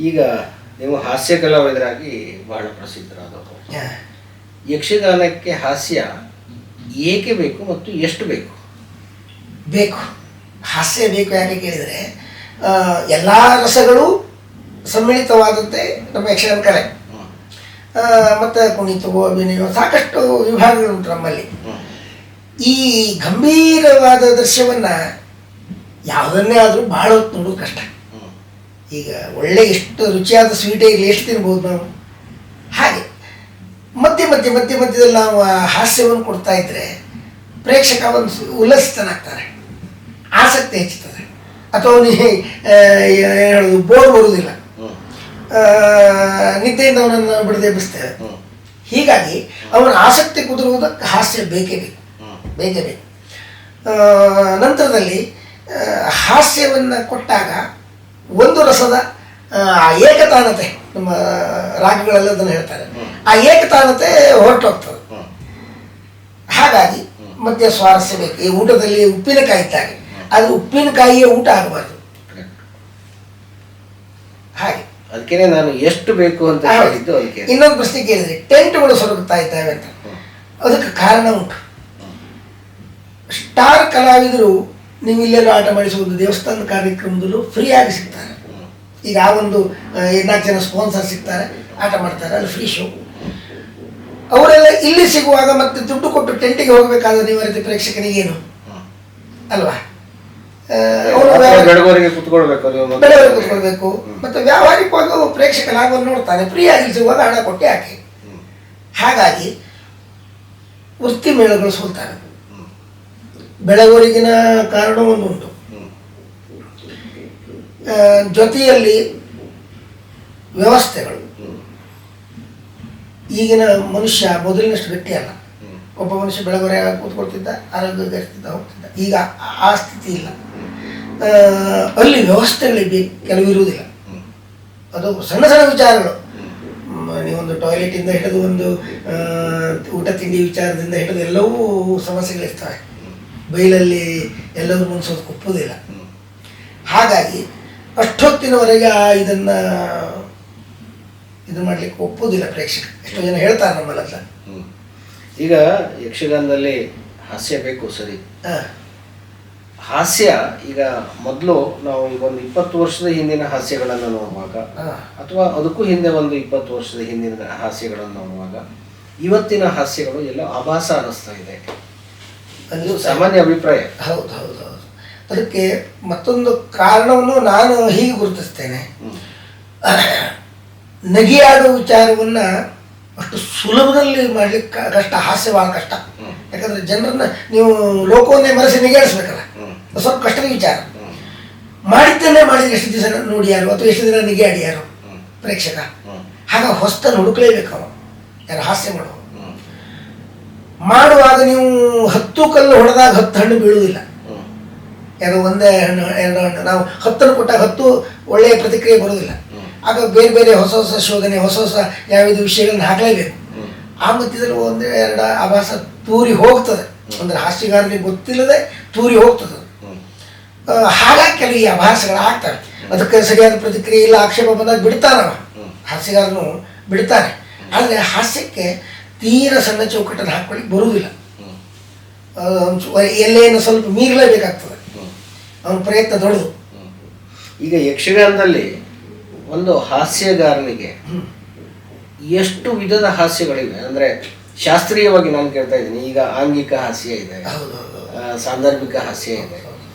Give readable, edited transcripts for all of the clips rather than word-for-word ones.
ಈಗ ನೀವು ಹಾಸ್ಯ ಕಲಾವಿದರಾಗಿ ಬಹಳ ಪ್ರಸಿದ್ಧರಾದವರು. ಯಕ್ಷಗಾನಕ್ಕೆ ಹಾಸ್ಯ ಏಕೆ ಬೇಕು ಮತ್ತು ಎಷ್ಟು ಬೇಕು? ಬೇಕು, ಹಾಸ್ಯ ಬೇಕು. ಯಾಕೆ ಕೇಳಿದರೆ ಎಲ್ಲ ರಸಗಳು ಸಮ್ಮಿಳಿತವಾದಂತೆ ನಮ್ಮ ಯಕ್ಷಗಾನ ಕಲೆ. ಮತ್ತು ಕುಣಿತವೋ ಅಭಿನಯವೋ ಸಾಕಷ್ಟು ವಿಭಾಗಗಳುಂಟು ನಮ್ಮಲ್ಲಿ. ಈ ಗಂಭೀರವಾದ ದೃಶ್ಯವನ್ನು ಯಾವುದನ್ನೇ ಆದರೂ ಭಾಳ ಹೊತ್ತು ನೋಡೋದು ಕಷ್ಟ. ಈಗ ಒಳ್ಳೆ ಎಷ್ಟು ರುಚಿಯಾದ ಸ್ವೀಟೇ ಇರಲಿ, ಎಷ್ಟು ತಿನ್ಬೋದು ನಾವು. ಹಾಗೆ ಮಧ್ಯದಲ್ಲಿ ನಾವು ಹಾಸ್ಯವನ್ನು ಕೊಡ್ತಾ ಇದ್ದರೆ ಪ್ರೇಕ್ಷಕ ಒಂದು ಉಲ್ಲಸಿತನಾಗ್ತಾರೆ, ಆಸಕ್ತಿ ಹೆಚ್ಚುತ್ತದೆ, ಅಥವಾ ಅವನಿಗೆ ಹೇಳೋದು ಬೋರ್ ಬರುವುದಿಲ್ಲ, ನಿದ್ದೆಯಿಂದ ಅವನನ್ನು ಬಿಡದೆಬ್ಬಿಸ್ತೇವೆ. ಹೀಗಾಗಿ ಅವನ ಆಸಕ್ತಿ ಕುದುರುವುದಕ್ಕೆ ಹಾಸ್ಯ ಬೇಕೇ ಬೇಕು. ನಂತರದಲ್ಲಿ ಹಾಸ್ಯವನ್ನು ಕೊಟ್ಟಾಗ ಒಂದು ರಸದ ಏಕತಾನತೆ, ನಮ್ಮ ರಾಗಗಳೆಲ್ಲ ಅದನ್ನು ಹೇಳ್ತಾರೆ, ಆ ಏಕತಾನತೆ ಹೊರಟೋಗ್ತದೆ. ಹಾಗಾಗಿ ಮಧ್ಯ ಸ್ವಾರಸ್ಯ ಬೇಕು. ಈ ಊಟದಲ್ಲಿ ಉಪ್ಪಿನಕಾಯಿ ಇದ್ದಾಗ ಅದು ಉಪ್ಪಿನಕಾಯಿಯೇ ಊಟ ಆಗಬಾರ್ದು. ಹಾಗೆ ಅದಕ್ಕೆ ನಾನು ಎಷ್ಟು ಬೇಕು ಅಂತ ಹೇಳಿದ್ದು. ಅದಕ್ಕೆ ಇನ್ನೊಂದು ಪ್ರಶ್ನೆ ಕೇಳಿದ್ರೆ, ಟೆಂಟ್ಗಳು ಸೊರಗುತ್ತಾ ಇದ್ದಾವೆ ಅಂತ. ಅದಕ್ಕೆ ಕಾರಣ ಉಂಟು. ಸ್ಟಾರ್ ಕಲಾವಿದರು ನೀವು ಇಲ್ಲೆಲ್ಲ ಆಟ ಮಾಡಿಸುವುದು ದೇವಸ್ಥಾನದ ಕಾರ್ಯಕ್ರಮದಲ್ಲೂ ಫ್ರೀಯಾಗಿ ಸಿಗ್ತಾರೆ. ಈಗ ಆ ಒಂದು 4 ಜನ ಸ್ಪಾನ್ಸರ್ ಸಿಗ್ತಾರೆ, ಆಟ ಮಾಡ್ತಾರೆ, ಅಲ್ಲಿ ಫ್ರೀ ಶೋ. ಅವರೆಲ್ಲ ಇಲ್ಲಿ ಸಿಗುವಾಗ ಮತ್ತೆ ದುಡ್ಡು ಕೊಟ್ಟು ಟೆಂಟಿಗೆ ಹೋಗಬೇಕಾದ ಅನಿವಾರ್ಯತೆ ಪ್ರೇಕ್ಷಕನಿಗೇನು ಅಲ್ವಾ? ಬೆಳವರಿಗೆ ಕುತ್ಕೊಳ್ಬೇಕು. ಮತ್ತೆ ವ್ಯಾವಹಾರಿಕವಾಗಿ ಪ್ರೇಕ್ಷಕ ಲಾಭವನ್ನು ನೋಡ್ತಾನೆ, ಫ್ರೀಯಾಗಿ ಸಿಗುವಾಗ ಹಣ ಕೊಟ್ಟೆ ಹಾಕಿ. ಹಾಗಾಗಿ ವೃತ್ತಿ ಮೇಳಗಳು ಸೋಲ್ತಾರೆ. ಬೆಳವರಿಗಿನ ಕಾರಣ ಒಂದುಂಟು. ಜೊತೆಯಲ್ಲಿ ವ್ಯವಸ್ಥೆಗಳು. ಈಗಿನ ಮನುಷ್ಯ ಮೊದಲಿನಷ್ಟು ಗಟ್ಟಿ ಅಲ್ಲ. ಒಬ್ಬ ಮನುಷ್ಯ ಬೆಳವರೆ ಕೂತ್ಕೊಳ್ತಿದ್ದ, ಆರೋಗ್ಯವಾಗಿರ್ತಿದ್ದ, ಹೋಗ್ತಿದ್ದ. ಈಗ ಆ ಸ್ಥಿತಿ ಇಲ್ಲ. ಅಲ್ಲಿ ವ್ಯವಸ್ಥೆಗಳಿಗೆ ಕೆಲವಿರುವುದಿಲ್ಲ. ಅದು ಸಣ್ಣ ಸಣ್ಣ ವಿಚಾರಗಳು. ನೀವೊಂದು ಟಾಯ್ಲೆಟಿಂದ ಹಿಡಿದು ಒಂದು ಊಟ ತಿಂಡಿ ವಿಚಾರದಿಂದ ಹಿಡಿದು ಎಲ್ಲವೂ ಸಮಸ್ಯೆಗಳಿರ್ತವೆ. ಬೈಲಲ್ಲಿ ಎಲ್ಲರೂ ಮುನ್ಸೋದಕ್ಕೆ ಒಪ್ಪುವುದಿಲ್ಲ. ಹಾಗಾಗಿ ಅಷ್ಟೊತ್ತಿನವರೆಗೆ ಇದನ್ನು ಇದು ಮಾಡಲಿಕ್ಕೆ ಒಪ್ಪುವುದಿಲ್ಲ ಪ್ರೇಕ್ಷಕ. ಎಷ್ಟೋ ಜನ ಹೇಳ್ತಾರೆ ನಮ್ಮಲ್ಲ. ಈಗ ಯಕ್ಷಗಾನದಲ್ಲಿ ಹಾಸ್ಯ ಬೇಕು, ಸರಿ. ಹಾಸ್ಯ ಈಗ ಮೊದಲು ನಾವು ಈಗ ಒಂದು 20 ವರ್ಷದ ಹಿಂದಿನ ಹಾಸ್ಯಗಳನ್ನು ನೋಡುವಾಗ, ಅಥವಾ ಅದಕ್ಕೂ ಹಿಂದೆ ಒಂದು 20 ವರ್ಷದ ಹಿಂದಿನ ಹಾಸ್ಯಗಳನ್ನು ನೋಡುವಾಗ, ಇವತ್ತಿನ ಹಾಸ್ಯಗಳು ಎಲ್ಲ ಆಭಾಸ ಅನ್ನಿಸ್ತಾ ಇದೆ. ಅದು ಸಾಮಾನ್ಯ ಅಭಿಪ್ರಾಯ. ಹೌದು. ಅದಕ್ಕೆ ಮತ್ತೊಂದು ಕಾರಣವನ್ನು ನಾನು ಹೀಗೆ ಗುರುತಿಸ್ತೇನೆ. ನಗಿಯಾಡುವ ವಿಚಾರವನ್ನು ಅಷ್ಟು ಸುಲಭದಲ್ಲಿ ಮಾಡಲಿಕ್ಕೆ ಕಷ್ಟ. ಹಾಸ್ಯ ಭಾಳ ಕಷ್ಟ. ಯಾಕಂದರೆ ಜನರನ್ನ ನೀವು ಲೋಕವನ್ನೇ ಮರೆಸಿ ನಗಿಯಾಡಿಸ್ಬೇಕಲ್ಲ, ಸ್ವಲ್ಪ ಕಷ್ಟದ ವಿಚಾರ. ಮಾಡಿದ್ದನ್ನೇ ಮಾಡಿದ್ರೆ ಎಷ್ಟು ದಿವಸ ನೋಡಿ ಯಾರು, ಅಥವಾ ಎಷ್ಟು ದಿನ ನಗಿಯಾಡಿ ಯಾರು ಪ್ರೇಕ್ಷಕ. ಹಾಗೆ ಹೊಸ್ತನ್ನು ಹುಡುಕಲೇಬೇಕು ಅವ ಯಾರು ಹಾಸ್ಯ ಮಾಡುವಾಗ. ನೀವು 10 ಕಲ್ಲು ಹೊಡೆದಾಗ 10 ಹಣ್ಣು ಬೀಳುವುದಿಲ್ಲ. ಯಾರೋ ಒಂದೇ ಹಣ್ಣು 2 ಹಣ್ಣು, ನಾವು 10 ಕೊಟ್ಟಾಗ 10 ಒಳ್ಳೆಯ ಪ್ರತಿಕ್ರಿಯೆ ಬರುವುದಿಲ್ಲ. ಆಗ ಬೇರೆ ಹೊಸ ಶೋಧನೆ, ಹೊಸ ಯಾವ್ಯಾವ ವಿಷಯಗಳನ್ನ ಹಾಕಲೇಬೇಕು. ಆ ಮಧ್ಯದಲ್ಲಿ 1-2 ಆಭಾಸ ತೂರಿ ಹೋಗ್ತದೆ. ಅಂದರೆ ಹಾಸ್ಯಗಾರನಿಗೆ ಗೊತ್ತಿಲ್ಲದೆ ತೂರಿ ಹೋಗ್ತದೆ. ಹಾಗಾಗಿ ಕೆಲವು ಈ ಆಭಾಸಗಳು ಆಗ್ತವೆ. ಅದಕ್ಕೆ ಸರಿಯಾದ ಪ್ರತಿಕ್ರಿಯೆ ಇಲ್ಲ, ಆಕ್ಷೇಪ ಬಂದಾಗ ಬಿಡ್ತಾನವ ಹಾಸ್ಯಗಾರನು, ಬಿಡ್ತಾನೆ. ಆದರೆ ಹಾಸ್ಯಕ್ಕೆ ತೀರ ಸಣ್ಣ ಚೌಕಟ್ಟನ್ನು ಹಾಕೊಳ್ಳಿಕ್ಕೆ ಬರುವುದಿಲ್ಲ. ಎಲ್ಲೇನು ಸ್ವಲ್ಪ ಮೀರಲೇಬೇಕಾಗ್ತದೆ. ಅವನ ಪ್ರಯತ್ನ ದೊಡ್ಡದು. ಈಗ ಯಕ್ಷಗಾನದಲ್ಲಿ ಒಂದು ಹಾಸ್ಯಗಾರನಿಗೆ ಎಷ್ಟು ವಿಧದ ಹಾಸ್ಯಗಳಿವೆ? ಅಂದರೆ ಶಾಸ್ತ್ರೀಯವಾಗಿ ನಾನು ಕೇಳ್ತಾ ಇದ್ದೀನಿ. ಈಗ ಆಂಗಿಕ ಹಾಸ್ಯ ಇದೆ, ಸಾಂದರ್ಭಿಕ ಹಾಸ್ಯ ಇದೆ.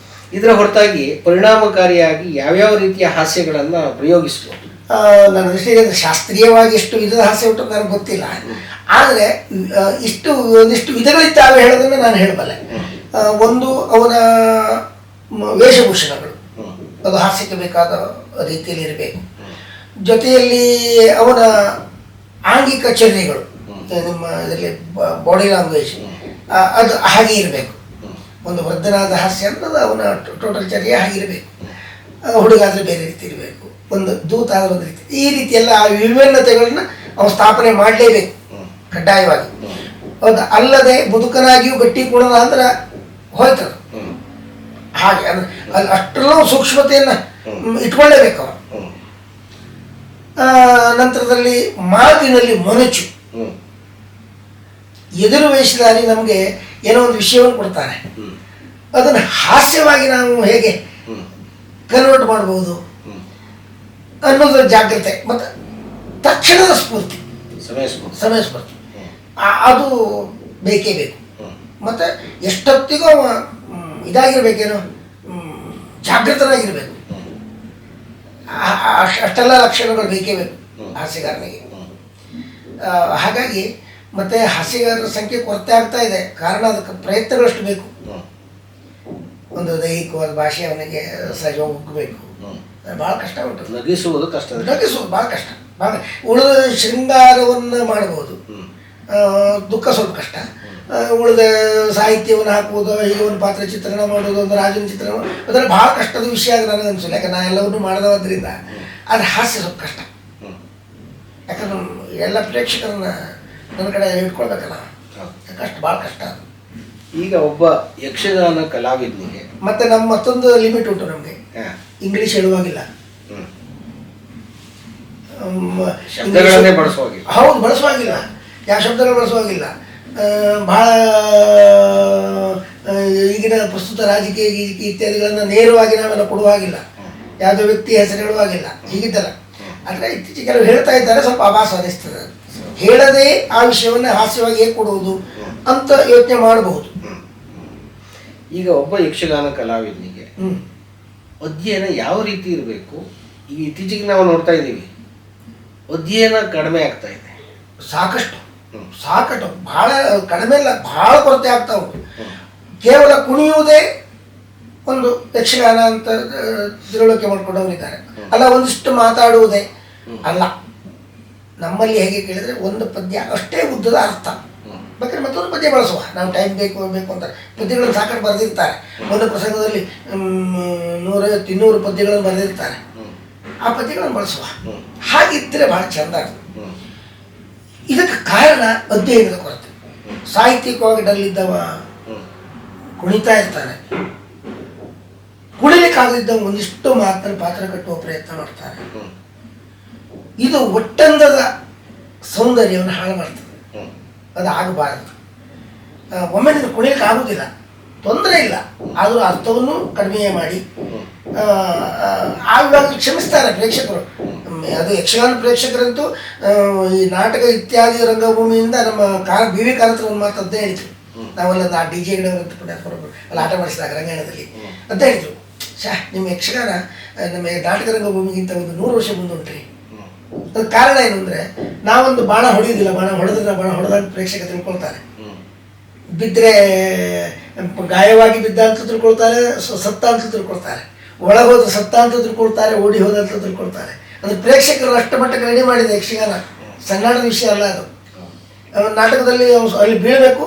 ಇದರ ಹೊರತಾಗಿ ಪರಿಣಾಮಕಾರಿಯಾಗಿ ಯಾವ್ಯಾವ ರೀತಿಯ ಹಾಸ್ಯಗಳನ್ನು ಪ್ರಯೋಗಿಸ್ಬೋದು? ನನ್ನ ದೃಷ್ಟಿಗೆ ಶಾಸ್ತ್ರೀಯವಾಗಿ ಎಷ್ಟು ವಿಧದ ಹಾಸ್ಯ ಉಂಟು ನನಗೆ ಗೊತ್ತಿಲ್ಲ. ಆದರೆ ಒಂದಿಷ್ಟು ವಿಧಗಳಿದ್ದಾವೆ ಹೇಳೋದನ್ನು ನಾನು ಹೇಳಬಲ್ಲೆ. ಒಂದು, ಅವನ ವೇಷಭೂಷಣಗಳು, ಅದು ಹಾಸ್ಯಕ್ಕೆ ಬೇಕಾದ ರೀತಿಯಲ್ಲಿ ಇರಬೇಕು. ಜೊತೆಯಲ್ಲಿ ಅವನ ಆಂಗಿಕ ಚರ್ಯಗಳು, ನಿಮ್ಮ ಇದರಲ್ಲಿ ಬಾಡಿ ಲ್ಯಾಂಗ್ವೇಜ್, ಅದು ಹಾಗೆ ಇರಬೇಕು. ಒಂದು ವೃದ್ಧನಾದ ಹಾಸ್ಯ ಅನ್ನೋದು ಅವನ ಟೋಟಲ್ ಚರ್ಯ ಹಾಗಿರಬೇಕು. ಹುಡುಗಾದರೆ ಬೇರೆ ರೀತಿ ಇರಬೇಕು, ಒಂದು ದೂತ ಆದ್ರೆ ಒಂದು ರೀತಿ. ಈ ರೀತಿ ಎಲ್ಲ ವಿಭಿನ್ನತೆಗಳನ್ನ ಅವನು ಸ್ಥಾಪನೆ ಮಾಡಲೇಬೇಕು ಕಡ್ಡಾಯವಾಗಿ. ಹೌದು, ಅಲ್ಲದೆ ಬದುಕನಾಗಿಯೂ ಗಟ್ಟಿ ಕೊಡೋಣ ಅಂದ್ರೆ ಹೋಯ್ತದ. ಹಾಗೆ ಅಂದ್ರೆ ಅಲ್ಲಿ ಅಷ್ಟೆಲ್ಲ ಸೂಕ್ಷ್ಮತೆಯನ್ನು ಇಟ್ಕೊಳ್ಳೇಬೇಕು ಅವನು. ನಂತರದಲ್ಲಿ ಮಾತಿನಲ್ಲಿ ಮೊನಚು, ಎದುರು ವೇಷಧಾರಿ ನಮಗೆ ಏನೋ ಒಂದು ವಿಷಯವನ್ನು ಕೊಡ್ತಾನೆ, ಅದನ್ನು ಹಾಸ್ಯವಾಗಿ ನಾವು ಹೇಗೆ ಕನ್ವರ್ಟ್ ಮಾಡ್ಬೋದು ಅನ್ನೋದ್ರ ಜಾಗ್ರತೆ ಮತ್ತು ತಕ್ಷಣದ ಸ್ಫೂರ್ತಿ, ಸಮಯ ಸ್ಫೂರ್ತಿ ಅದು ಬೇಕೇ ಬೇಕು. ಮತ್ತು ಎಷ್ಟೊತ್ತಿಗೂ ಇದಾಗಿರ್ಬೇಕೇನೋ, ಜಾಗೃತನಾಗಿರ್ಬೇಕು. ಅಷ್ಟೆಲ್ಲ ಲಕ್ಷಣಗಳು ಬೇಕೇ ಬೇಕು ಹಾಸ್ಯಗಾರನಿಗೆ. ಹಾಗಾಗಿ ಮತ್ತೆ ಹಾಸ್ಯಗಾರರ ಸಂಖ್ಯೆ ಕೊರತೆ ಆಗ್ತಾ ಇದೆ. ಕಾರಣ ಅದಕ್ಕೆ ಪ್ರಯತ್ನಗಳಷ್ಟು ಬೇಕು. ಒಂದು ದೈಹಿಕವಾದ ಭಾಷೆ ಅವನಿಗೆ ಸಹಜವಾಗಿ ಉಗ್ಗಬೇಕು. ಭಾಳ ಕಷ್ಟ ಉಂಟು. ನಗಿಸುವುದು ಭಾಳ ಕಷ್ಟ. ಭಾಳ ಉಳಿದ ಶೃಂಗಾರವನ್ನು ಮಾಡ್ಬೋದು, ದುಃಖ ಸ್ವಲ್ಪ ಕಷ್ಟ. ಉಳಿದ ಸಾಹಿತ್ಯವನ್ನು ಹಾಕುವುದು, ಈಗ ಒಂದು ಪಾತ್ರ ಚಿತ್ರಣ ಮಾಡೋದು, ಒಂದು ರಾಜನ ಚಿತ್ರಣ, ಅದರಲ್ಲಿ ಭಾಳ ಕಷ್ಟದ ವಿಷಯ ಆಗಿ ನನಗೆ ಅನಿಸಿಲ್ಲ. ಯಾಕಂದ್ರೆ ನಾ ಎಲ್ಲವನ್ನೂ ಮಾಡೋದ್ರಿಂದ ಆದರೆ ಹಾಸ್ಯ ಸ್ವಲ್ಪ ಕಷ್ಟ. ಯಾಕಂದ್ರೆ ಎಲ್ಲ ಪ್ರೇಕ್ಷಕರನ್ನ ನನ್ನ ಕಡೆ ಇಟ್ಕೊಳ್ಬೇಕಲ್ಲ, ಕಷ್ಟ, ಭಾಳ ಕಷ್ಟ. ಈಗ ಒಬ್ಬ ಯಕ್ಷಗಾನ ಕಲಾವಿದನಿಗೆ ಮತ್ತೆ ನಮ್ಮ ಮತ್ತೊಂದು ಲಿಮಿಟ್ ಉಂಟು ನಮಗೆ, ಇಂಗ್ಲೀಷ್ ಹೇಳುವಾಗಿಲ್ಲ, ಹೌದು ಬಳಸುವಾಗಿಲ್ಲ, ಯಾವ ಶಬ್ದಗಳು ಬಳಸುವಾಗಿಲ್ಲ. ಭಾಳ ಈಗಿನ ಪ್ರಸ್ತುತ ರಾಜಕೀಯ ಇತ್ಯಾದಿಗಳನ್ನು ನೇರವಾಗಿ ನಾವೆಲ್ಲ ಕೊಡುವಾಗಿಲ್ಲ, ಯಾವುದೋ ವ್ಯಕ್ತಿ ಹೆಸರು ಹೇಳುವಾಗಿಲ್ಲ, ಹೀಗಿದ್ದಲ್ಲ. ಆದರೆ ಇತ್ತೀಚೆಗೆ ಕೆಲವರು ಹೇಳ್ತಾ ಇದ್ದಾರೆ, ಸ್ವಲ್ಪ ಆಭಾಸ ಅನಿಸ್ತದೆ. ಹೇಳದೆ ಆ ವಿಷಯವನ್ನು ಹಾಸ್ಯವಾಗಿ ಹೇಗೆ ಕೊಡುವುದು ಅಂತ ಯೋಚನೆ ಮಾಡಬಹುದು. ಈಗ ಒಬ್ಬ ಯಕ್ಷಗಾನ ಕಲಾವಿದನಿಗೆ ಅಧ್ಯಯನ ಯಾವ ರೀತಿ ಇರಬೇಕು? ಈಗ ಇತ್ತೀಚೆಗೆ ನಾವು ನೋಡ್ತಾ ಇದ್ದೀವಿ, ಅಧ್ಯಯನ ಕಡಿಮೆ ಆಗ್ತಾ ಇದೆ. ಸಾಕಷ್ಟು ಭಾಳ ಕಡಿಮೆ ಇಲ್ಲ, ಭಾಳ ಕೊರತೆ ಆಗ್ತಾ ಉಂಟು. ಕೇವಲ ಕುಣಿಯುವುದೇ ಒಂದು ಯಕ್ಷಗಾನ ಅಂತ ತಿಳುವಳಿಕೆ ಮಾಡ್ಕೊಂಡವರಿದ್ದಾರೆ. ಅಲ್ಲ, ಒಂದಿಷ್ಟು ಮಾತಾಡುವುದೇ ಅಲ್ಲ. ನಮ್ಮಲ್ಲಿ ಹೇಗೆ ಕೇಳಿದರೆ ಒಂದು ಪದ್ಯ ಅಷ್ಟೇ ಉದ್ದದ ಅರ್ಥ, ಬೇಕಾದ್ರೆ ಮತ್ತೊಂದು ಪದ್ಯ ಬಳಸುವ, ನಾವು ಟೈಮ್ ಬೇಕು ಅಂತಾರೆ. ಪದ್ಯಗಳನ್ನು ಸಾಕಷ್ಟು ಬರೆದಿರ್ತಾರೆ. ಒಂದು ಪ್ರಸಂಗದಲ್ಲಿ 150-200 ಪದ್ಯಗಳನ್ನು ಬರೆದಿರ್ತಾರೆ. ಆ ಪದ್ಯಗಳನ್ನು ಬಳಸುವ, ಹಾಗಿದ್ದರೆ ಭಾಳ ಚಂದ. ಇದಕ್ಕೆ ಕಾರಣ ಅಧ್ಯಯನದ ಕೊರತೆ. ಸಾಹಿತ್ಯಿಕವಾಗಿ ಡಲ್ಲಿದ್ದವ ಕುಣಿತಾ ಇರ್ತಾನೆ, ಕುಣಿಲಿಕ್ಕಾಗದಿದ್ದವ ಒಂದಿಷ್ಟು ಮಾತನ್ನು ಪಾತ್ರ ಕಟ್ಟುವ ಪ್ರಯತ್ನ ಮಾಡ್ತಾರೆ. ಇದು ಒಟ್ಟಂದದ ಸೌಂದರ್ಯವನ್ನು ಹಾಳು ಮಾಡ್ತದೆ. ಅದು ಆಗಬಾರದು. ಒಮ್ಮೆ ನೀನು ಕುಣಿಲಿಕ್ಕೆ ಆಗುವುದಿಲ್ಲ, ತೊಂದರೆ ಇಲ್ಲ, ಆದರೂ ಅರ್ಥವನ್ನು ಕಡಿಮೆ ಮಾಡಿ ಆವಾಗ ಕ್ಷಮಿಸ್ತಾರೆ ಪ್ರೇಕ್ಷಕರು. ಅದು ಯಕ್ಷಗಾನ ಪ್ರೇಕ್ಷಕರಂತೂ ಈ ನಾಟಕ ಇತ್ಯಾದಿ ರಂಗಭೂಮಿಯಿಂದ ನಮ್ಮ ಬಿ ವಿ ಕಾರಂತರ ಒಂದು ಮಾತು ಅಂತ ಹೇಳಿದ್ರು. ನಾವೆಲ್ಲ ಆ ಡಿ ಜೆ ಅಲ್ಲಿ ಆಟ ಮಾಡಿಸಿದಾಗ ರಂಗಾಯಣದಲ್ಲಿ ಅಂತ ಹೇಳಿದ್ರು, ನಿಮ್ಮ ಯಕ್ಷಗಾನ ನಮ್ಮ ನಾಟಕ ರಂಗಭೂಮಿಗಿಂತ ಒಂದು 100 ವರ್ಷ ಮುಂದುಂಟ್ರಿ. ಅದಕ್ಕೆ ಕಾರಣ ಏನು ಅಂದರೆ, ನಾವೊಂದು ಬಾಣ ಹೊಡೆಯೋದಿಲ್ಲ, ಬಾಣ ಹೊಡೆದ್ರೆ ಬಾಣ ಹೊಡೆದಾಗ ಪ್ರೇಕ್ಷಕ ತಿಳ್ಕೊಳ್ತಾರೆ. ಬಿದ್ದರೆ ಗಾಯವಾಗಿ ಬಿದ್ದ ಅಂತ ತಿಳ್ಕೊಳ್ತಾರೆ, ಸತ್ತ ಅಂತ ತಿಳ್ಕೊಳ್ತಾರೆ, ಒಳಗೋದ ಸತ್ತ ಅಂತ ತಿಳ್ಕೊಳ್ತಾರೆ, ಓಡಿ ಹೋದ ಅಂತ ತಿಳ್ಕೊಳ್ತಾರೆ. ಅಂದರೆ ಪ್ರೇಕ್ಷಕರು ಅಷ್ಟು ಮಟ್ಟಕ್ಕೆ ರೆಡಿ ಮಾಡಿದೆ ಯಕ್ಷಗಾನ. ಸಂಗಾಣದ ವಿಷಯ ಅಲ್ಲ ಅದು. ನಾಟಕದಲ್ಲಿ ಅಲ್ಲಿ ಬೀಳಬೇಕು,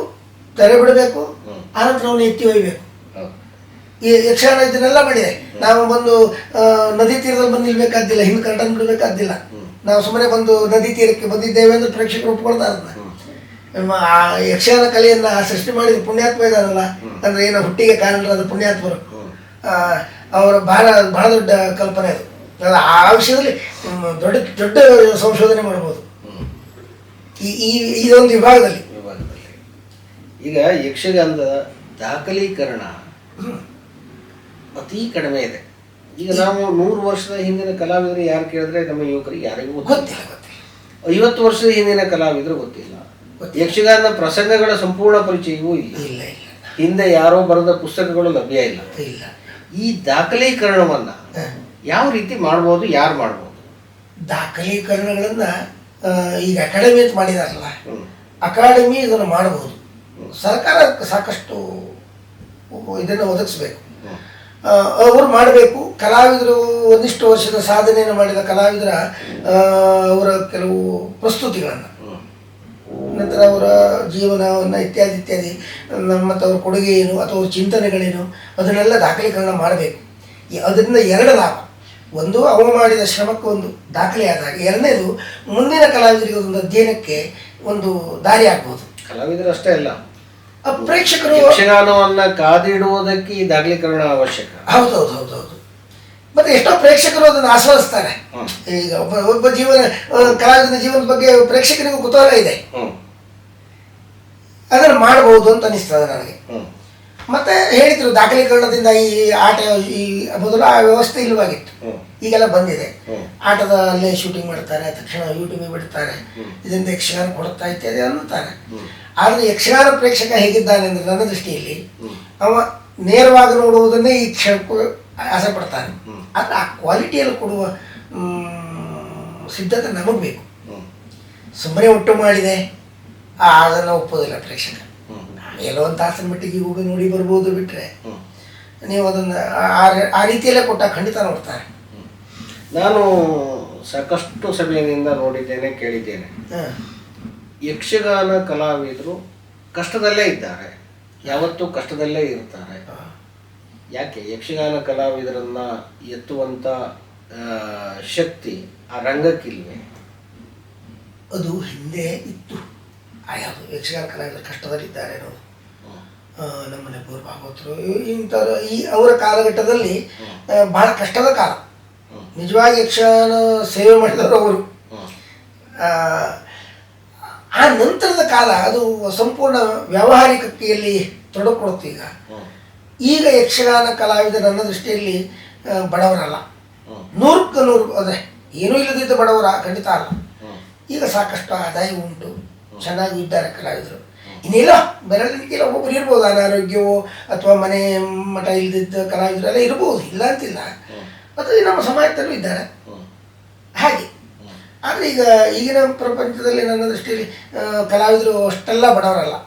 ತೆರೆ ಬಿಡಬೇಕು, ಆನಂತರ ಅವನು ಎತ್ತಿ ಒಯ್ಯಬೇಕು. ಈ ಯಕ್ಷಗಾನ ಇದನ್ನೆಲ್ಲ ಮಾಡಿದೆ. ನಾವು ಬಂದು ನದಿ ತೀರದಲ್ಲಿ ಬಂದು ನಿಲ್ಬೇಕಾದ್ದಿಲ್ಲ, ಹಿಂದೆ ಕರ್ಟನ್ ಬಿಡಬೇಕಾದ್ದಿಲ್ಲ. ನಾವು ಸುಮ್ಮನೆ ಬಂದು ನದಿ ತೀರಕ್ಕೆ ಬಂದಿದ್ದೇವೆ ಅಂದ್ರೆ ಪ್ರೇಕ್ಷಕರು ಒಪ್ಕೊಳ್ತಾರೆ. ನಮ್ಮ ಆ ಯಕ್ಷಗಾನ ಕಲೆಯನ್ನು ಸೃಷ್ಟಿ ಮಾಡಿದ ಪುಣ್ಯಾತ್ಮ ಇದಾರಲ್ಲ, ಅಂದರೆ ಏನೋ ಹುಟ್ಟಿಗೆ ಕಾರಣರಾದ ಪುಣ್ಯಾತ್ಮರು, ಅವರ ಬಹಳ ದೊಡ್ಡ ಕಲ್ಪನೆ ಅದು. ಆ ವಿಷಯದಲ್ಲಿ ದೊಡ್ಡ ಸಂಶೋಧನೆ ಮಾಡ್ಬೋದು ಇದೊಂದು ವಿಭಾಗದಲ್ಲಿ. ಈಗ ಯಕ್ಷಗಾನದ ದಾಖಲೀಕರಣ ಅತಿ ಕಡಿಮೆ ಇದೆ. ಈಗ ನಾವು 100 ವರ್ಷದ ಹಿಂದಿನ ಕಲಾವಿದರು ಯಾರು ಕೇಳಿದ್ರೆ ನಮ್ಮ ಯುವಕರಿಗೆ ಯಾರಿಗೂ ಗೊತ್ತಿಲ್ಲ. 50 ವರ್ಷದ ಹಿಂದಿನ ಕಲಾವಿದರು ಗೊತ್ತಿಲ್ಲ. ಯಕ್ಷಗಾನದ ಪ್ರಸಂಗಗಳ ಸಂಪೂರ್ಣ ಪರಿಚಯವೂ ಇಲ್ಲ. ಹಿಂದೆ ಯಾರೋ ಬರೆದ ಪುಸ್ತಕಗಳು ಲಭ್ಯ ಇಲ್ಲ. ಈ ದಾಖಲೀಕರಣವನ್ನ ಯಾವ ರೀತಿ ಮಾಡ್ಬೋದು, ಯಾರು ಮಾಡ್ಬೋದು? ದಾಖಲೀಕರಣಗಳನ್ನ ಈಗ ಅಕಾಡೆಮಿ ಅಂತ ಮಾಡಿದಾರಲ್ಲ, ಅಕಾಡೆಮಿ ಇದನ್ನು ಮಾಡಬಹುದು. ಸರ್ಕಾರ ಸಾಕಷ್ಟು ಇದನ್ನು ಒದಗಿಸ್ಬೇಕು, ಅವರು ಮಾಡಬೇಕು. ಕಲಾವಿದರು ಒಂದಿಷ್ಟು ವರ್ಷದ ಸಾಧನೆಯನ್ನು ಮಾಡಿದ ಕಲಾವಿದರ ಅವರ ಕೆಲವು ಪ್ರಸ್ತುತಿಗಳನ್ನು, ನಂತರ ಅವರ ಜೀವನವನ್ನು ಇತ್ಯಾದಿ ಮತ್ತು ಅವ್ರ ಕೊಡುಗೆ ಏನು ಅಥವಾ ಅವ್ರ ಚಿಂತನೆಗಳೇನು ಅದನ್ನೆಲ್ಲ ದಾಖಲೀಕರಣ ಮಾಡಬೇಕು. ಅದರಿಂದ 2 ಲಾಭ. ಒಂದು, ಅವ ಮಾಡಿದ ಶ್ರಮಕ್ಕೆ ಒಂದು ದಾಖಲೆ ಆದಾಗ, ಎರಡನೇದು ಮುಂದಿನ ಕಲಾವಿದರಿಗೆ ಒಂದು ಅಧ್ಯಯನಕ್ಕೆ ಒಂದು ದಾರಿ ಆಗ್ಬೋದು. ಕಲಾವಿದರು ಅಷ್ಟೇ ಅಲ್ಲ, ಪ್ರೇಕ್ಷಕರು ಯಕ್ಷಗಾನವನ್ನ ಕಾದಿಡುವುದಕ್ಕೆ ಈ ದಾಖಲೀಕರಣ ಅವಶ್ಯಕ. ಹೌದೌದು. ಮತ್ತೆ ಎಷ್ಟೋ ಪ್ರೇಕ್ಷಕರು ಅದನ್ನು ಆಸ್ವಾದಿಸ್ತಾರೆ. ಈಗ ಒಬ್ಬ ಜೀವನ ಕಲಾವಿದನ ಜೀವನದ ಬಗ್ಗೆ ಪ್ರೇಕ್ಷಕರಿಗೂ ಕುತೂಹಲ ಇದೆ, ಅದನ್ನು ಮಾಡಬಹುದು ಅಂತ ಅನಿಸ್ತದೆ ನನಗೆ. ಮತ್ತೆ ಹೇಳಿದ್ರು ದಾಖಲೀಕರಣದಿಂದ ಈ ಆಟ ಈ ಮೊದಲು ಆ ವ್ಯವಸ್ಥೆ ಇಲ್ಲವಾಗಿತ್ತು, ಈಗೆಲ್ಲ ಬಂದಿದೆ. ಆಟದ ಅಲ್ಲೇ ಶೂಟಿಂಗ್ ಮಾಡ್ತಾರೆ, ತಕ್ಷಣ ಯೂಟ್ಯೂಬ್ ಬಿಡ್ತಾರೆ, ಇದರಿಂದ ಯಕ್ಷಗಾನ ಕೊಡ್ತಾ ಇತ್ಯಾದಿ ಅನ್ನುತ್ತಾರೆ. ಆದರೆ ಯಕ್ಷಗಾನ ಪ್ರೇಕ್ಷಕ ಹೇಗಿದ್ದಾನೆ ಅಂದರೆ ನನ್ನ ದೃಷ್ಟಿಯಲ್ಲಿ ಅವ ನೇರವಾಗಿ ನೋಡುವುದನ್ನೇ ಈ ಕ್ಷಣಕ್ಕೂ ಆಸೆ ಪಡ್ತಾನೆ. ಆದರೆ ಆ ಕ್ವಾಲಿಟಿಯಲ್ಲಿ ಕೊಡುವ ಸಿದ್ಧತೆ ನಮಗೆ ಬೇಕು. ಸುಮ್ಮನೆ ಒಟ್ಟು ಮಾಡಿದೆ ಅದನ್ನು ಒಪ್ಪೋದಿಲ್ಲ ಪ್ರೇಕ್ಷಕ. ಎಲ್ಲೋ ಒಂದು ತಾಸಿನ ಮಟ್ಟಿಗೆ ಈಗ ನೋಡಿ ಬರ್ಬೋದು ಬಿಟ್ಟರೆ ನೀವು ಅದನ್ನು ಆ ರೀತಿಯಲ್ಲೇ ಕೊಟ್ಟಾಗ ಖಂಡಿತ ನೋಡ್ತಾರೆ. ನಾನು ಸಾಕಷ್ಟು ಸಭೆಯಿಂದ ನೋಡಿದ್ದೇನೆ, ಕೇಳಿದ್ದೇನೆ. ಯಕ್ಷಗಾನ ಕಲಾವಿದರು ಕಷ್ಟದಲ್ಲೇ ಇದ್ದಾರೆ, ಯಾವತ್ತೂ ಕಷ್ಟದಲ್ಲೇ ಇರ್ತಾರೆ. ಯಾಕೆ ಯಕ್ಷಗಾನ ಕಲಾವಿದರನ್ನ ಎತ್ತುವಂಥ ಶಕ್ತಿ ಆ ರಂಗಕ್ಕಿಲ್ವೇ? ಅದು ಹಿಂದೆ ಇತ್ತು. ಯಾವುದು ಯಕ್ಷಗಾನ ಕಲಾವಿದರು ಕಷ್ಟದಲ್ಲಿದ್ದಾರೆ ನೋಡಿ, ನಮ್ಮನೆ ಪೂರ್ವ ಭಾಗವತರು ಇಂಥವ್ರು ಅವರ ಕಾಲಘಟ್ಟದಲ್ಲಿ ಬಹಳ ಕಷ್ಟದ ಕಾಲ. ನಿಜವಾಗಿ ಯಕ್ಷಗಾನ ಸೇವೆ ಮಾಡಿದವರು ಅವರು. ಆ ನಂತರದ ಕಾಲ ಅದು ಸಂಪೂರ್ಣ ವ್ಯಾವಹಾರಿಕತೆಯಲ್ಲಿ ತೊಡಕೊಡುತ್ತೆ. ಈಗ ಯಕ್ಷಗಾನ ಕಲಾವಿದರು ನನ್ನ ದೃಷ್ಟಿಯಲ್ಲಿ ಬಡವರಲ್ಲ, 100ಕ್ಕೆ 100. ಅಂದರೆ ಏನೂ ಇಲ್ಲದಿದ್ದ ಬಡವರ ಖಂಡಿತ ಅಲ್ಲ. ಈಗ ಸಾಕಷ್ಟು ಆದಾಯ ಉಂಟು, ಚೆನ್ನಾಗಿ ಇದ್ದಾರೆ ಕಲಾವಿದರು. ಇನ್ನಿಲ್ಲ ಬೆರಳಿಗೆಲ್ಲ ಒಬ್ಬೊಬ್ಬರು ಇರ್ಬೋದು, ಅನಾರೋಗ್ಯವೋ ಅಥವಾ ಮನೆ ಮಠ ಇಲ್ಲದಿದ್ದ ಕಲಾವಿದರೆಲ್ಲ ಇರ್ಬೋದು, ಇಲ್ಲ ಅಂತಿಲ್ಲ. ಮತ್ತು ನಮ್ಮ ಸಮಾಜದಲ್ಲೂ ಇದ್ದಾರೆ ಹಾಗೆ. ಆದರೆ ಈಗಿನ ಪ್ರಪಂಚದಲ್ಲಿ ನನ್ನ ದೃಷ್ಟಿಯಲ್ಲಿ ಕಲಾವಿದರು ಅಷ್ಟೆಲ್ಲ ಬಡವರಲ್ಲ.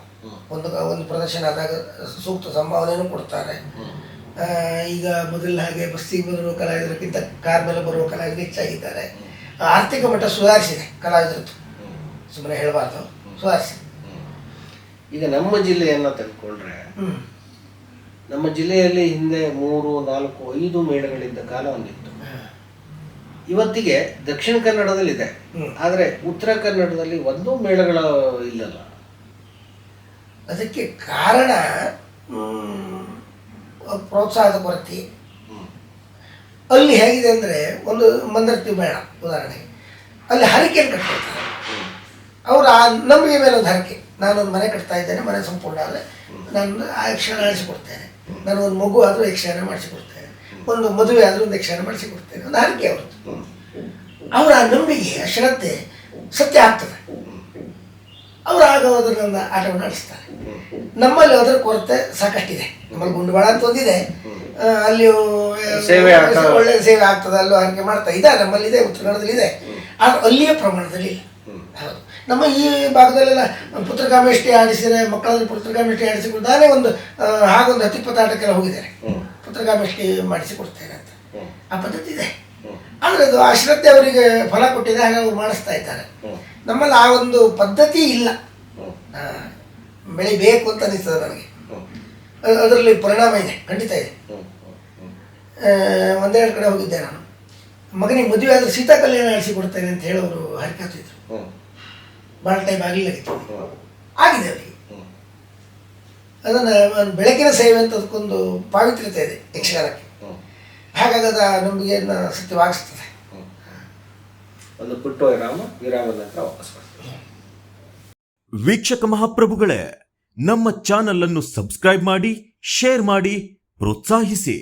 ಒಂದು ಪ್ರದರ್ಶನ ಆದಾಗ ಸೂಕ್ತ ಸಂಭಾವನೆಯನ್ನು ಕೊಡ್ತಾರೆ. ಈಗ ಮೊದಲ ಹಾಗೆ ಬಸ್ಸಿಗೆ ಬರುವ ಕಲಾವಿದರಿಗಿಂತ ಕಾರ್ ಮೇಲೆ ಬರುವ ಕಲಾವಿದರು ಹೆಚ್ಚಾಗಿದ್ದಾರೆ. ಆರ್ಥಿಕ ಮಟ್ಟ ಸುಧಾರಿಸಿದೆ ಕಲಾವಿದರದ್ದು, ಸುಮ್ಮನೆ ಹೇಳಬಾರ್ದು, ಸುಧಾರಿಸಿದೆ. ಈಗ ನಮ್ಮ ಜಿಲ್ಲೆಯನ್ನು ತೆಗೆದುಕೊಂಡ್ರೆ, ನಮ್ಮ ಜಿಲ್ಲೆಯಲ್ಲಿ ಹಿಂದೆ 3, 4, 5 ಮೇಳಗಳಿದ್ದ ಕಾಲ ಒಂದಿತ್ತು. ಇವತ್ತಿಗೆ ದಕ್ಷಿಣ ಕನ್ನಡದಲ್ಲಿದೆ, ಆದರೆ ಉತ್ತರ ಕನ್ನಡದಲ್ಲಿ ಒಂದು ಮೇಳಗಳ ಇಲ್ಲಲ್ಲ. ಅದಕ್ಕೆ ಕಾರಣ ಪ್ರೋತ್ಸಾಹದ ಕೊರತೆ. ಅಲ್ಲಿ ಹೇಗಿದೆ ಅಂದರೆ, ಒಂದು ಮಂದರ್ತಿ ಮೇಳ ಉದಾಹರಣೆಗೆ, ಅಲ್ಲಿ ಹರಕೆಯನ್ನು ಕಟ್ಕೊಳ್ತಾರೆ ಅವರು. ಆ ನಂಬಿಕೆ ಮೇಲೆ ಒಂದು ಹರಕೆ, ನಾನೊಂದು ಮನೆ ಕಟ್ತಾ ಇದ್ದೇನೆ, ಮನೆ ಸಂಪೂರ್ಣ ಆದರೆ ನಾನು ಆ ಯಕ್ಷಗಾನ ಆಡಿಸಿಕೊಡ್ತೇನೆ, ನಾನು ಒಂದು ಮಗು ಆದರೂ ಯಕ್ಷಗಾನ ಮಾಡಿಸಿಕೊಡ್ತೇನೆ, ಒಂದು ಮದುವೆ ಆದರೂ ಒಂದು ಯಕ್ಷಗಾನ ಮಾಡಿಸಿಕೊಡ್ತೇನೆ, ಒಂದು ಹರಕೆ ಅವ್ರದ್ದು. ಅವರ ಆ ನಂಬಿಕೆ, ಆ ಶ್ರದ್ಧೆ ಸತ್ಯ ಆಗ್ತದೆ. ಅವರು ಆಗ ಅದನ್ನು ಆಟವನ್ನು ಆಡಿಸ್ತಾರೆ. ನಮ್ಮಲ್ಲಿ ಅದರ ಕೊರತೆ ಸಾಕಷ್ಟಿದೆ. ನಮ್ಮಲ್ಲಿ ಗುಂಡುಬಾಳ ಅಂತ ಒಂದಿದೆ, ಅಲ್ಲಿ ಒಳ್ಳೆಯ ಸೇವೆ ಆಗ್ತದೆ, ಅಲ್ಲೂ ಹರಕೆ ಮಾಡ್ತಾ ಇದೆ, ನಮ್ಮಲ್ಲಿದೆ, ಉತ್ತರ ಕನ್ನಡದಲ್ಲಿ ಇದೆ. ಆದರೆ ಅಲ್ಲಿಯ ಪ್ರಮಾಣದಲ್ಲಿ ಇಲ್ಲ. ಹೌದು, ನಮ್ಮ ಈ ಭಾಗದಲ್ಲೆಲ್ಲ ಪುತ್ರಕಾಮೇಷ್ಟಿ ಆಡಿಸಿದರೆ ಮಕ್ಕಳಲ್ಲಿ ಪುತ್ರಕಾಮೇಷ್ಟಿ ಆಡಿಸಿಕೊಡ್ತಾನೆ. ಒಂದು ಹಾಗೊಂದು 10-20 ಆಟಕ್ಕೆಲ್ಲ ಹೋಗಿದ್ದಾರೆ, ಪುತ್ರಕಾಮೇಷ್ಟಿ ಮಾಡಿಸಿಕೊಡ್ತೇನೆ ಅಂತ. ಆ ಪದ್ಧತಿ ಇದೆ. ಆದರೆ ಅದು ಆ ಶ್ರದ್ಧೆ ಅವರಿಗೆ ಫಲ ಕೊಟ್ಟಿದೆ, ಹಾಗೆ ಅವರು ಮಾಡಿಸ್ತಾ ಇದ್ದಾರೆ. ನಮ್ಮಲ್ಲಿ ಆ ಒಂದು ಪದ್ಧತಿ ಇಲ್ಲ. ಬೆಳಿಬೇಕು ಅಂತ ಅನಿಸ್ತದೆ ನನಗೆ. ಅದರಲ್ಲಿ ಪರಿಣಾಮ ಇದೆ, ಖಂಡಿತ ಇದೆ. ಒಂದೆರಡು ಕಡೆ ಹೋಗಿದ್ದೆ ನಾನು. ಮಗನಿಗೆ ಮದುವೆ ಆದರೆ ಸೀತಾ ಕಲ್ಯಾಣ ಆಡಿಸಿಕೊಡ್ತೇನೆ ಅಂತ ಹೇಳೋರು ಹರಕಾತಿದ್ರು. ಭಾಳ ಟೈಮ್ ಆಗಲಿಲ್ಲ, ಆಗಿದೆ ಅವರಿಗೆ. ಅದನ್ನು ಬೆಳಕಿನ ಸೇವೆ ಅಂತ ಅದಕ್ಕೊಂದು ಪಾವಿತ್ರ್ಯತೆ ಇದೆ ಯಕ್ಷಗಾನಕ್ಕೆ. ಹಾಗಾಗಿ ಅದು ನಂಬಿಕೆಯನ್ನು ಸತ್ಯವಾಗಿಸ್ತದೆ. ಒಂದು ಪುಟ್ಟ ವಿರಾಮದ ನಂತರ ವಾಪಸ್ ಬರ್ತೀವಿ. ವೀಕ್ಷಕ ಮಹಾಪ್ರಭುಗಳೇ, ನಮ್ಮ ಚಾನಲ್ ಅನ್ನು ಸಬ್ಸ್ಕ್ರೈಬ್ ಮಾಡಿ, ಶೇರ್ ಮಾಡಿ, ಪ್ರೋತ್ಸಾಹಿಸಿ.